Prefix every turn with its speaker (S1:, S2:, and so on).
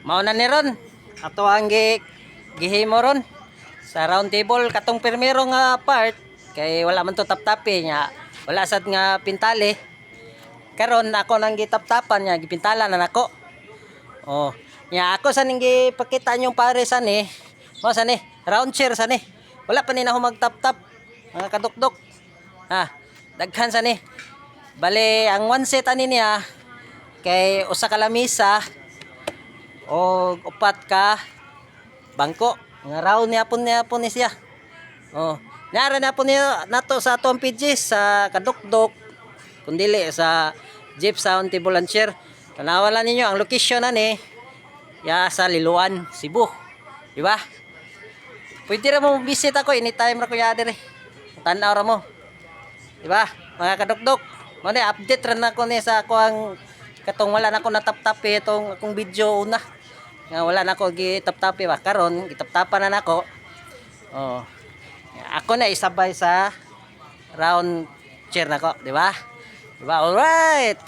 S1: Mao na ni ron. Ato ang gihimo ron sa round table katong primero nga part kay wala man to tap-tapi nya. Wala sad nga pintali. Karon ako nang gitap-tapan nya gipintala na nako. Oh, nya ako sa ning gipakita nyong pare sa ni. Mo sa ni round chair sa ni. Wala pa ni na magtap-tap mga kadukdok. Ha, daghan sa ni. Bale ang one set ani niya kay usa ka lamisa o upat ka bangko. Nga round niya pon ni siya. Oh, nara na po niya nato sa atong PGs sa kadukdok kundili sa Jeep Sound Table and Chair. Tanawalan ninyo ang location ani ya sa Liloan, Cebu. Di ba? Pwede ra mo visit ako anytime ra kuya dire. Tan-aw ra mo. Di ba? Mga kadukdok. Mo ni update ra na ko ni sa ako ang katong wala na ko natap-tap itong akong video una. Nga wala na ko gitap-tap ba karon gitap-tapan na nako. Oh. Ako na isabay sa round chair nako, di ba? Di ba? All right.